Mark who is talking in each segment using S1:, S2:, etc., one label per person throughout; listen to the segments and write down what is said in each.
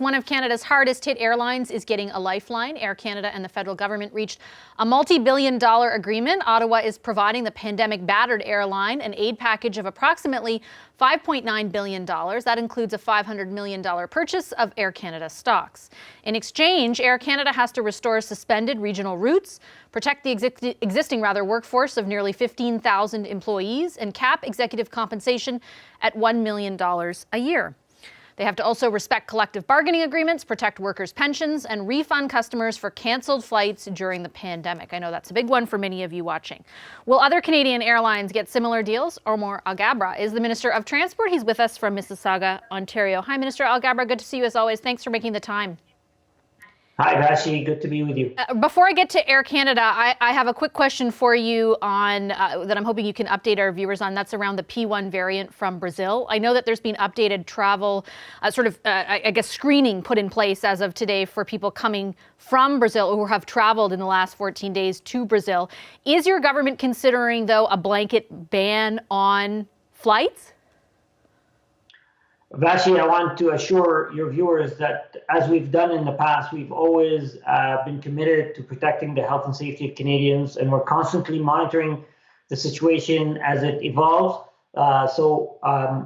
S1: One of Canada's hardest hit airlines is getting a lifeline. Air Canada and the federal government reached a multi-billion-dollar agreement. Ottawa is providing the pandemic-battered airline an aid package of approximately $5.9 billion. That includes a $500 million purchase of Air Canada stocks. In exchange, Air Canada has to restore suspended regional routes, protect the existing workforce of nearly 15,000 employees, and cap executive compensation at $1 million a year. They have to also respect collective bargaining agreements, protect workers' pensions, and refund customers for canceled flights during the pandemic. I know that's a big one for many of you watching. Will other Canadian airlines get similar deals? Omar Alghabra is the Minister of Transport. He's with us from Mississauga, Ontario. Hi, Minister Alghabra. Good to see you as always. Thanks for making the time.
S2: Hi, Vashi. Good to be with you.
S1: Before I get to Air Canada, I have a quick question for you on that I'm hoping you can update our viewers on. That's around the P1 variant from Brazil. I know that there's been updated travel, screening put in place as of today for people coming from Brazil who have traveled in the last 14 days to Brazil. Is your government considering, though, a blanket ban on flights?
S2: Vashi, I want to assure your viewers that, as we've done in the past, we've always been committed to protecting the health and safety of Canadians, and we're constantly monitoring the situation as it evolves.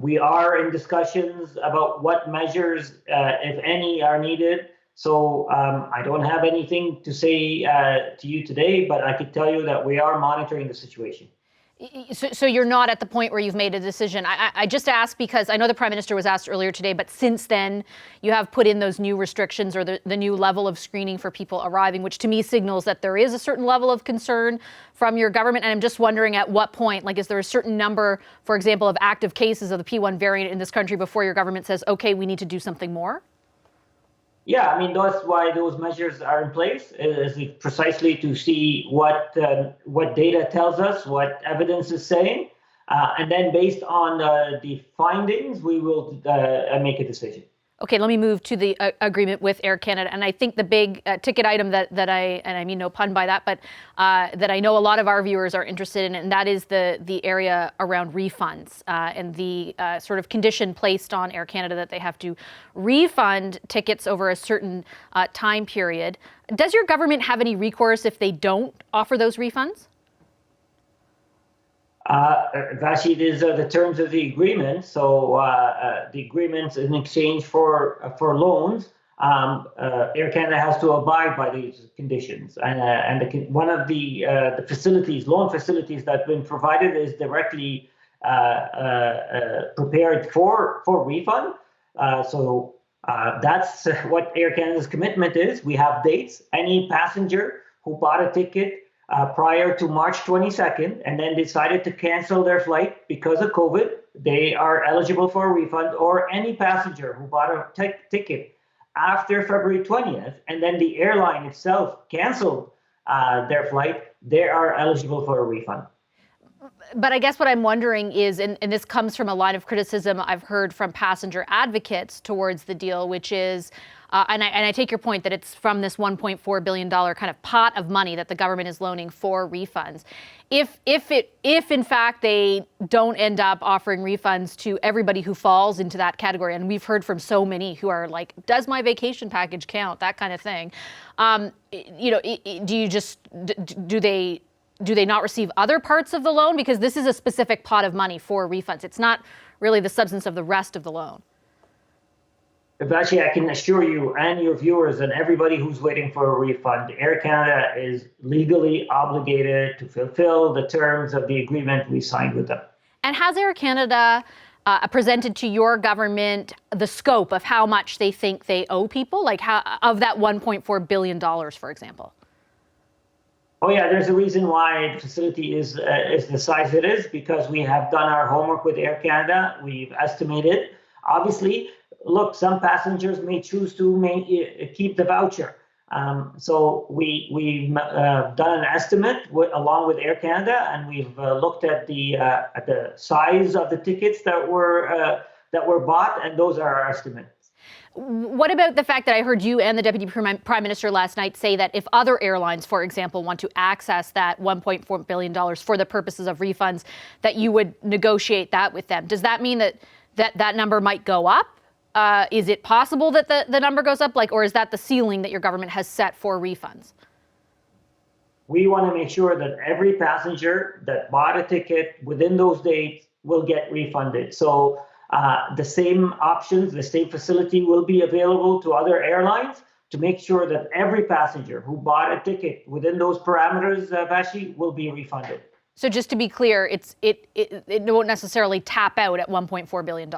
S2: We are in discussions about what measures, if any, are needed. So I don't have anything to say to you today, but I could tell you that we are monitoring the situation.
S1: So you're not at the point where you've made a decision. I just asked because I know the Prime Minister was asked earlier today, but since then you have put in those new restrictions or the new level of screening for people arriving, which to me signals that there is a certain level of concern from your government. And I'm just wondering at what point, like, is there a certain number, for example, of active cases of the P1 variant in this country before your government says, okay, we need to do something more?
S2: Yeah, I mean, that's why those measures are in place, is precisely to see what data tells us, what evidence is saying, and then based on the findings, we will make a decision.
S1: Okay, let me move to the agreement with Air Canada. And I think the big ticket item that I mean no pun by that, but that I know a lot of our viewers are interested in, and that is the area around refunds and the sort of condition placed on Air Canada that they have to refund tickets over a certain time period. Does your government have any recourse if they don't offer those refunds?
S2: Vashi, these are the terms of the agreement. So the agreement in exchange for loans, Air Canada has to abide by these conditions. One of the loan facilities that have been provided is directly prepared for refund. So that's what Air Canada's commitment is. We have dates. Any passenger who bought a ticket prior to March 22nd and then decided to cancel their flight because of COVID, they are eligible for a refund, or any passenger who bought a ticket after February 20th and then the airline itself canceled their flight, they are eligible for a refund.
S1: But I guess what I'm wondering is, and this comes from a line of criticism I've heard from passenger advocates towards the deal, which is, and I take your point that it's from this $1.4 billion kind of pot of money that the government is loaning for refunds. If in fact they don't end up offering refunds to everybody who falls into that category, and we've heard from so many who are like, does my vacation package count? That kind of thing. Do they not receive other parts of the loan? Because this is a specific pot of money for refunds. It's not really the substance of the rest of the loan.
S2: Actually, I can assure you and your viewers and everybody who's waiting for a refund, Air Canada is legally obligated to fulfill the terms of the agreement we signed with them.
S1: And has Air Canada presented to your government the scope of how much they think they owe people, like of that $1.4 billion, for example?
S2: Oh yeah, there's a reason why the facility is the size it is, because we have done our homework with Air Canada. We've estimated. Obviously, look, some passengers may choose to keep the voucher. So we've done an estimate along with Air Canada, and we've looked at the size of the tickets that were bought, and those are our estimates.
S1: What about the fact that I heard you and the Deputy Prime Minister last night say that if other airlines, for example, want to access that $1.4 billion for the purposes of refunds, that you would negotiate that with them? Does that mean that number might go up Is it possible that the number goes up, or is that the ceiling that your government has set for refunds?
S2: We want to make sure that every passenger that bought a ticket within those dates will get refunded. So the same options, the same facility will be available to other airlines to make sure that every passenger who bought a ticket within those parameters, Vashi, will be refunded.
S1: So just to be clear, it won't necessarily tap out at $1.4 billion.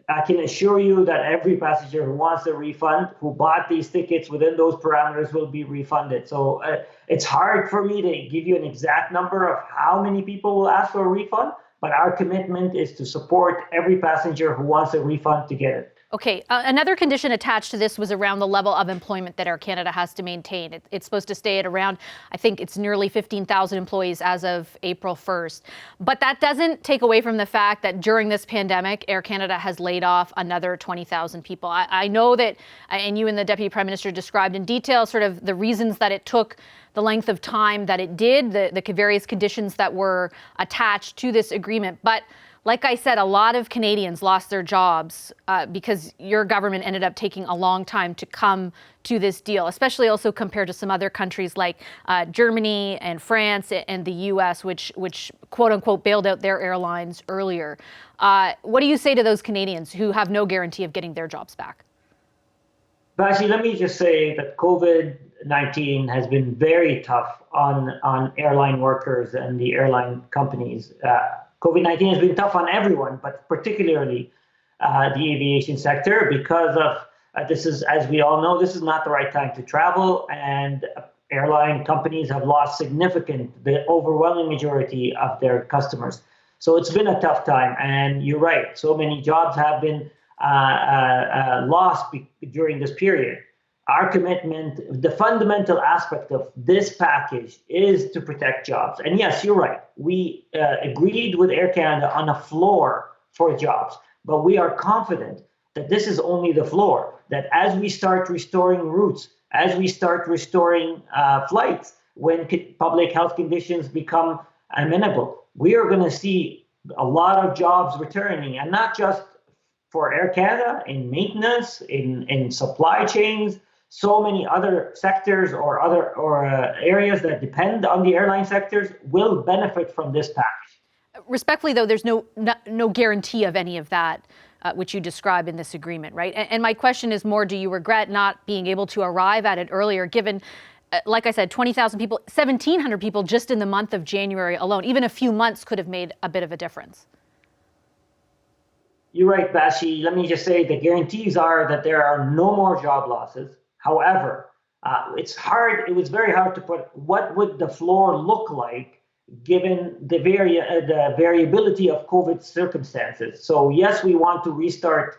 S2: I can assure you that every passenger who wants a refund, who bought these tickets within those parameters, will be refunded. So it's hard for me to give you an exact number of how many people will ask for a refund, but our commitment is to support every passenger who wants a refund to get it.
S1: Okay, another condition attached to this was around the level of employment that Air Canada has to maintain. It's supposed to stay at around, I think it's nearly 15,000 employees as of April 1st. But that doesn't take away from the fact that during this pandemic, Air Canada has laid off another 20,000 people. I know that, and you and the Deputy Prime Minister described in detail sort of the reasons that it took the length of time that it did, the various conditions that were attached to this agreement. But like I said, a lot of Canadians lost their jobs because your government ended up taking a long time to come to this deal, especially also compared to some other countries like Germany and France and the US, which quote unquote bailed out their airlines earlier. What do you say to those Canadians who have no guarantee of getting their jobs back?
S2: Vashi, let me just say that COVID-19 has been very tough on airline workers and the airline companies. COVID-19 has been tough on everyone, but particularly the aviation sector because of this is, as we all know, this is not the right time to travel, and airline companies have lost the overwhelming majority of their customers. So it's been a tough time, and you're right. So many jobs have been lost during this period. Our commitment, the fundamental aspect of this package is to protect jobs. And yes, you're right. We agreed with Air Canada on a floor for jobs, but we are confident that this is only the floor, that as we start restoring routes, as we start restoring flights, when public health conditions become amenable, we are going to see a lot of jobs returning, and not just for Air Canada, in maintenance, in supply chains, so many other sectors or areas that depend on the airline sectors will benefit from this package.
S1: Respectfully, though, there's no guarantee of any of that, which you describe in this agreement, right? And my question is more, do you regret not being able to arrive at it earlier, given, like I said, 20,000 people, 1,700 people just in the month of January alone? Even a few months could have made a bit of a difference.
S2: You're right, Bashi. Let me just say the guarantees are that there are no more job losses. However, it was very hard to put what would the floor look like given the variability of COVID circumstances. So yes, we want to restart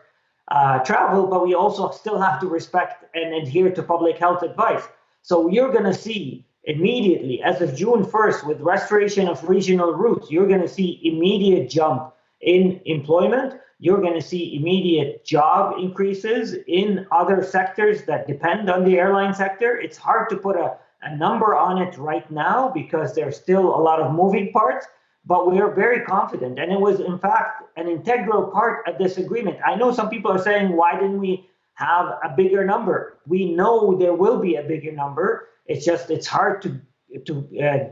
S2: travel, but we also still have to respect and adhere to public health advice. So you're going to see immediately, as of June 1st, with restoration of regional routes, you're going to see immediate jump in employment. You're going to see immediate job increases in other sectors that depend on the airline sector. It's hard to put a number on it right now because there's still a lot of moving parts, but we are very confident. And it was, in fact, an integral part of this agreement. I know some people are saying, why didn't we have a bigger number? We know there will be a bigger number. It's hard to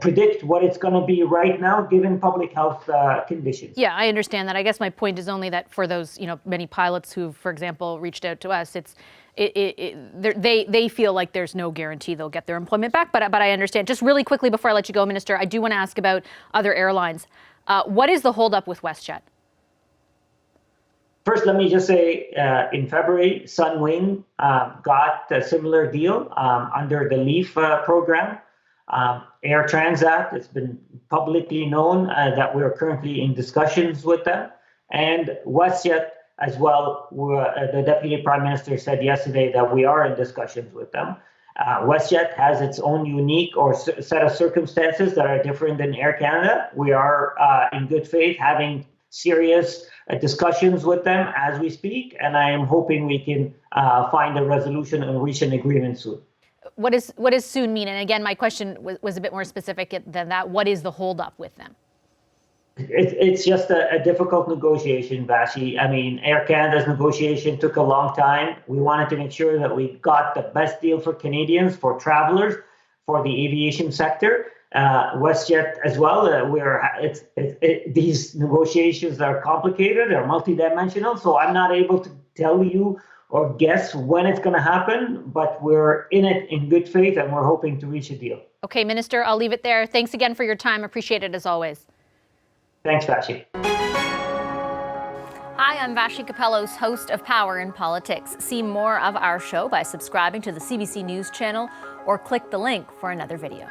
S2: predict what it's going to be right now, given public health conditions.
S1: Yeah, I understand that. I guess my point is only that for those, many pilots who, for example, reached out to us, they feel like there's no guarantee they'll get their employment back. But I understand. Just really quickly before I let you go, Minister, I do want to ask about other airlines. What is the holdup with WestJet?
S2: First, let me just say, in February, Sunwing got a similar deal under the LEAF program. Air Transat, it's been publicly known that we're currently in discussions with them. And WestJet as well, the Deputy Prime Minister said yesterday that we are in discussions with them. WestJet has its own unique set of circumstances that are different than Air Canada. We are in good faith having serious discussions with them as we speak, and I am hoping we can find a resolution and reach an agreement soon.
S1: What does soon mean? And again, my question was a bit more specific than that. What is the holdup with them?
S2: It's just a difficult negotiation, Vashi. I mean, Air Canada's negotiation took a long time. We wanted to make sure that we got the best deal for Canadians, for travelers, for the aviation sector, WestJet as well. These negotiations are complicated, are multidimensional, so I'm not able to tell you or guess when it's going to happen, but we're in it in good faith and we're hoping to reach a deal.
S1: Okay, Minister, I'll leave it there. Thanks again for your time. Appreciate it as always.
S2: Thanks, Vashi.
S1: Hi, I'm Vashi Capellos, host of Power in Politics. See more of our show by subscribing to the CBC News channel or click the link for another video.